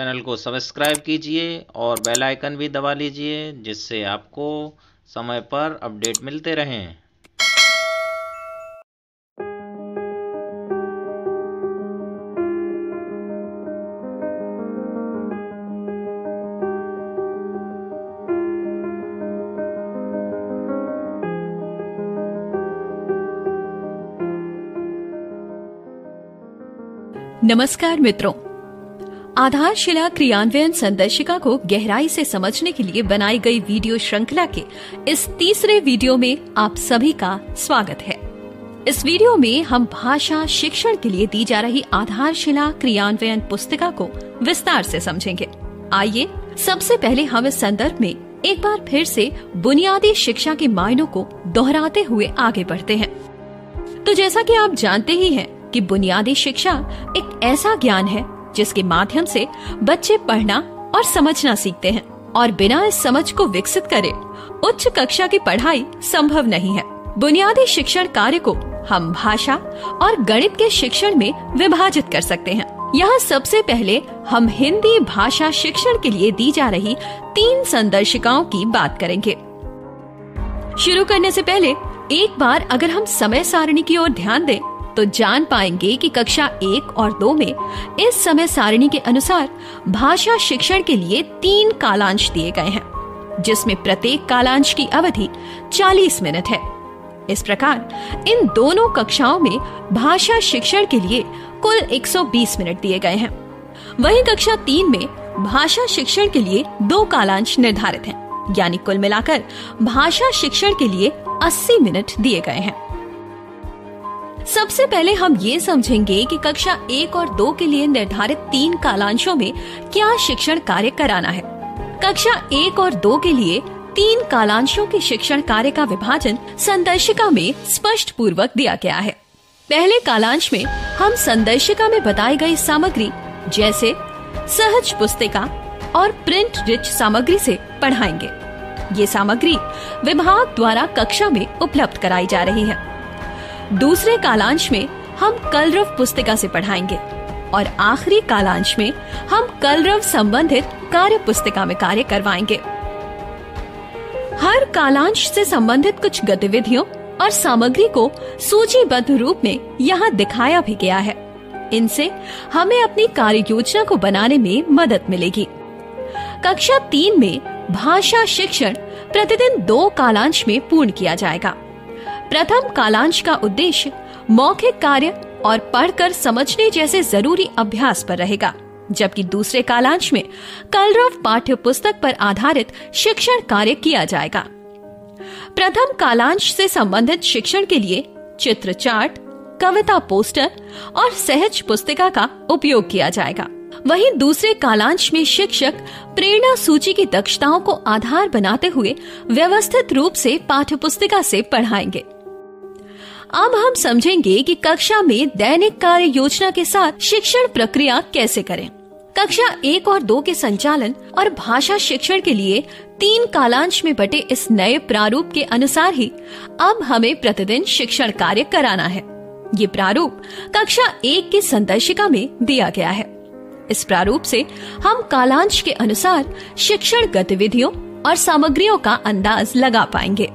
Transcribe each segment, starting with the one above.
Channel को subscribe कीजिए और बेल आइकन भी दबा लीजिए, जिससे आपको समय पर अपडेट मिलते रहें। नमस्कार मित्रों, आधारशिला क्रियान्वयन संदर्शिका को गहराई से समझने के लिए बनाई गई वीडियो श्रृंखला के इस तीसरे वीडियो में आप सभी का स्वागत है। इस वीडियो में हम भाषा शिक्षण के लिए दी जा रही आधारशिला क्रियान्वयन पुस्तिका को विस्तार से समझेंगे। आइए सबसे पहले हम इस संदर्भ में एक बार फिर से बुनियादी शिक्षा के मायनों को दोहराते हुए आगे बढ़ते हैं। तो जैसा कि आप जानते ही हैं कि बुनियादी शिक्षा एक ऐसा ज्ञान है जिसके माध्यम से बच्चे पढ़ना और समझना सीखते हैं, और बिना इस समझ को विकसित करे उच्च कक्षा की पढ़ाई संभव नहीं है। बुनियादी शिक्षण कार्य को हम भाषा और गणित के शिक्षण में विभाजित कर सकते हैं। यहाँ सबसे पहले हम हिंदी भाषा शिक्षण के लिए दी जा रही 3 संदर्शिकाओं की बात करेंगे। शुरू करने से पहले एक बार अगर हम समय सारणी की ओर ध्यान दें तो जान पाएंगे कि कक्षा 1 और 2 में इस समय सारणी के अनुसार भाषा शिक्षण के लिए 3 कालांश दिए गए हैं, जिसमें प्रत्येक कालांश की अवधि 40 मिनट है। इस प्रकार इन दोनों कक्षाओं में भाषा शिक्षण के लिए कुल 120 मिनट दिए गए हैं। वहीं कक्षा 3 में भाषा शिक्षण के लिए 2 कालांश निर्धारित हैं, यानी कुल मिलाकर भाषा शिक्षण के लिए 80 मिनट दिए गए हैं। सबसे पहले हम ये समझेंगे कि कक्षा 1 और 2 के लिए निर्धारित 3 कालांशों में क्या शिक्षण कार्य कराना है। कक्षा 1 और 2 के लिए 3 कालांशों के शिक्षण कार्य का विभाजन संदर्शिका में स्पष्ट पूर्वक दिया गया है। पहले कालांश में हम संदर्शिका में बताई गई सामग्री जैसे सहज पुस्तिका और प्रिंट रिच सामग्री से पढ़ाएंगे। ये सामग्री विभाग द्वारा कक्षा में उपलब्ध कराई जा रही है। दूसरे कालांश में हम कलरव पुस्तिका से पढ़ाएंगे और आखिरी कालांश में हम कलरव संबंधित कार्य पुस्तिका में कार्य करवाएंगे। हर कालांश से संबंधित कुछ गतिविधियों और सामग्री को सूचीबद्ध रूप में यहाँ दिखाया भी गया है। इनसे हमें अपनी कार्य योजना को बनाने में मदद मिलेगी। कक्षा 3 में भाषा शिक्षण प्रतिदिन 2 कालांश में पूर्ण किया जाएगा। प्रथम कालांश का उद्देश्य मौखिक कार्य और पढ़कर समझने जैसे जरूरी अभ्यास पर रहेगा, जबकि दूसरे कालांश में कलरव पाठ्य पुस्तक पर आधारित शिक्षण कार्य किया जाएगा। प्रथम कालांश से संबंधित शिक्षण के लिए चित्र चार्ट, कविता पोस्टर और सहज पुस्तिका का उपयोग किया जाएगा। वहीं दूसरे कालांश में शिक्षक प्रेरणा सूची की दक्षताओं को आधार बनाते हुए व्यवस्थित रूप से पाठ्य पुस्तिका से पढ़ाएंगे। अब हम समझेंगे कि कक्षा में दैनिक कार्य योजना के साथ शिक्षण प्रक्रिया कैसे करें। कक्षा 1 और 2 के संचालन और भाषा शिक्षण के लिए 3 कालांश में बटे इस नए प्रारूप के अनुसार ही अब हमें प्रतिदिन शिक्षण कार्य कराना है। ये प्रारूप कक्षा 1 की संदर्शिका में दिया गया है। इस प्रारूप से हम कालांश के अनुसार शिक्षण गतिविधियों और सामग्रियों का अंदाज लगा पाएंगे।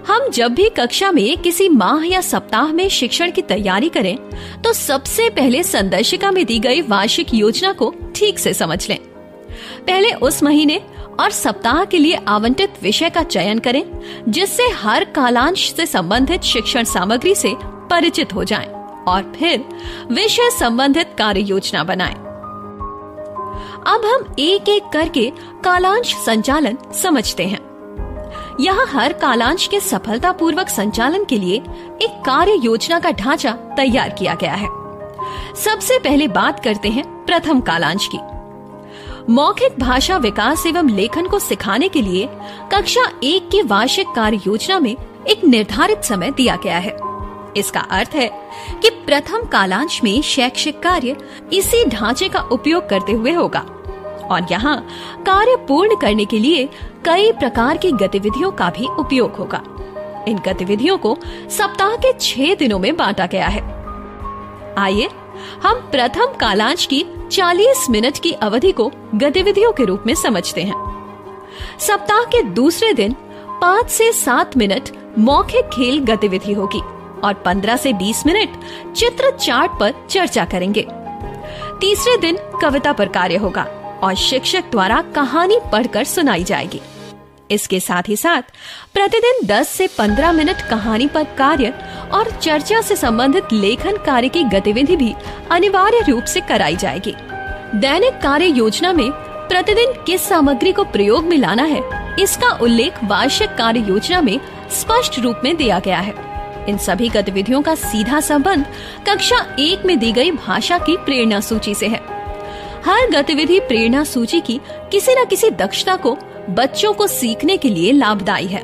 हम जब भी कक्षा में किसी माह या सप्ताह में शिक्षण की तैयारी करें तो सबसे पहले संदर्शिका में दी गई वार्षिक योजना को ठीक से समझ लें। पहले उस महीने और सप्ताह के लिए आवंटित विषय का चयन करें, जिससे हर कालांश से संबंधित शिक्षण सामग्री से परिचित हो जाएं, और फिर विषय संबंधित कार्य योजना बनाएं। अब हम एक एक करके कालांश संचालन समझते हैं। यहाँ हर कालांश के सफलतापूर्वक संचालन के लिए एक कार्य योजना का ढांचा तैयार किया गया है। सबसे पहले बात करते हैं प्रथम कालांश की। मौखिक भाषा विकास एवं लेखन को सिखाने के लिए कक्षा 1 की वार्षिक कार्य योजना में एक निर्धारित समय दिया गया है। इसका अर्थ है कि प्रथम कालांश में शैक्षिक कार्य इसी ढांचे का उपयोग करते हुए होगा, और यहाँ कार्य पूर्ण करने के लिए कई प्रकार की गतिविधियों का भी उपयोग होगा। इन गतिविधियों को सप्ताह के 6 दिनों में बांटा गया है। आइए हम प्रथम कालांश की 40 मिनट की अवधि को गतिविधियों के रूप में समझते हैं। सप्ताह के दूसरे दिन 5 से 7 मिनट मौखिक खेल गतिविधि होगी और 15 से 20 मिनट चित्र चार्ट पर चर्चा करेंगे। तीसरे दिन कविता पर कार्य होगा और शिक्षक द्वारा कहानी पढ़कर सुनाई जाएगी। इसके साथ ही साथ प्रतिदिन 10 से 15 मिनट कहानी पर कार्य और चर्चा से संबंधित लेखन कार्य की गतिविधि भी अनिवार्य रूप से कराई जाएगी। दैनिक कार्य योजना में प्रतिदिन किस सामग्री को प्रयोग में लाना है, इसका उल्लेख वार्षिक कार्य योजना में स्पष्ट रूप में दिया गया है। इन सभी गतिविधियों का सीधा संबंध कक्षा 1 में दी गई भाषा की प्रेरणा सूची से है। हर गतिविधि प्रेरणा सूची की किसी न किसी दक्षता को बच्चों को सीखने के लिए लाभदायी है।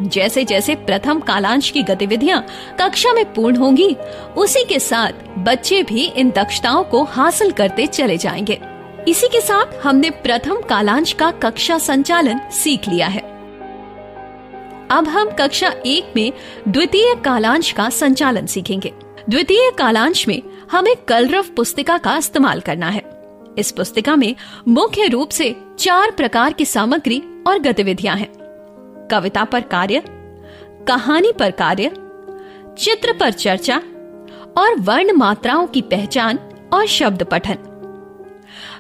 जैसे जैसे प्रथम कालांश की गतिविधियां कक्षा में पूर्ण होंगी, उसी के साथ बच्चे भी इन दक्षताओं को हासिल करते चले जाएंगे। इसी के साथ हमने प्रथम कालांश का कक्षा संचालन सीख लिया है। अब हम कक्षा 1 में द्वितीय कालांश का संचालन सीखेंगे। द्वितीय कालांश में हमें कलरव पुस्तिका का इस्तेमाल करना है। इस पुस्तिका में मुख्य रूप से 4 प्रकार की सामग्री और गतिविधियां हैं: कविता पर कार्य, कहानी पर कार्य, चित्र पर चर्चा और वर्ण मात्राओं की पहचान और शब्द पठन।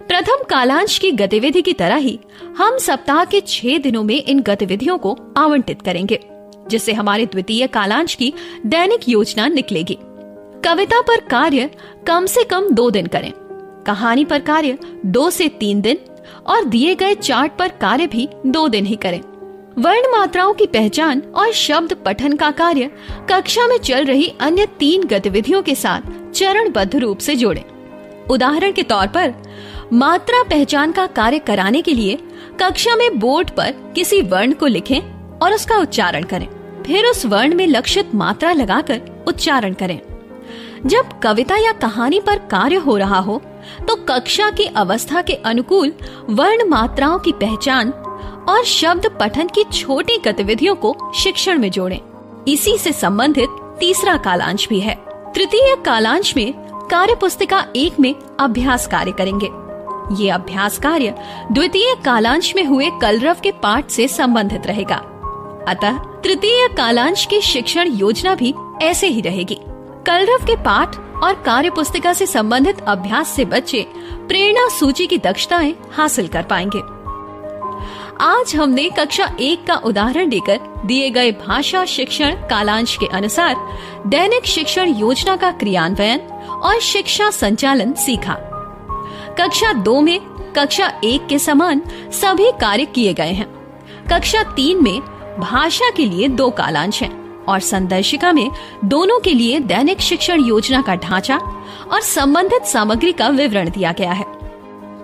प्रथम कालांश की गतिविधि की तरह ही हम सप्ताह के 6 दिनों में इन गतिविधियों को आवंटित करेंगे, जिससे हमारे द्वितीय कालांश की दैनिक योजना निकलेगी। कविता पर कार्य कम से कम 2 दिन करें, कहानी पर कार्य 2 से 3 दिन और दिए गए चार्ट पर कार्य भी 2 दिन ही करें। वर्ण मात्राओं की पहचान और शब्द पठन का कार्य कक्षा में चल रही अन्य 3 गतिविधियों के साथ चरणबद्ध रूप से जोड़ें। उदाहरण के तौर पर मात्रा पहचान का कार्य कराने के लिए कक्षा में बोर्ड पर किसी वर्ण को लिखें और उसका उच्चारण करें। फिर उस वर्ण में लक्षित मात्रा लगाकर उच्चारण करें। जब कविता या कहानी पर कार्य हो रहा हो तो कक्षा की अवस्था के अनुकूल वर्ण मात्राओं की पहचान और शब्द पठन की छोटी गतिविधियों को शिक्षण में जोड़ें। इसी से संबंधित तीसरा कालांश भी है। तृतीय कालांश में कार्य पुस्तिका 1 में अभ्यास कार्य करेंगे। ये अभ्यास कार्य द्वितीय कालांश में हुए कलरव के पाठ से संबंधित रहेगा। अतः तृतीय कालांश की शिक्षण योजना भी ऐसे ही रहेगी। कलरव के पाठ और कार्य पुस्तिका से संबंधित अभ्यास से बच्चे प्रेरणा सूची की दक्षताएं हासिल कर पाएंगे। आज हमने कक्षा 1 का उदाहरण देकर दिए गए भाषा शिक्षण कालांश के अनुसार दैनिक शिक्षण योजना का क्रियान्वयन और शिक्षा संचालन सीखा। कक्षा 2 में कक्षा 1 के समान सभी कार्य किए गए हैं। कक्षा 3 में भाषा के लिए 2 कालांश हैं और संदर्शिका में दोनों के लिए दैनिक शिक्षण योजना का ढांचा और संबंधित सामग्री का विवरण दिया गया है।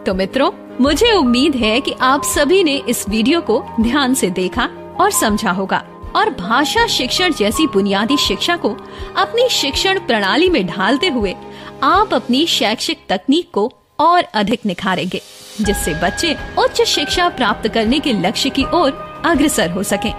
तो मित्रों, मुझे उम्मीद है कि आप सभी ने इस वीडियो को ध्यान से देखा और समझा होगा और भाषा शिक्षण जैसी बुनियादी शिक्षा को अपनी शिक्षण प्रणाली में ढालते हुए आप अपनी शैक्षिक तकनीक को और अधिक निखारेंगे, जिससे बच्चे उच्च शिक्षा प्राप्त करने के लक्ष्य की ओर अग्रसर हो सकें।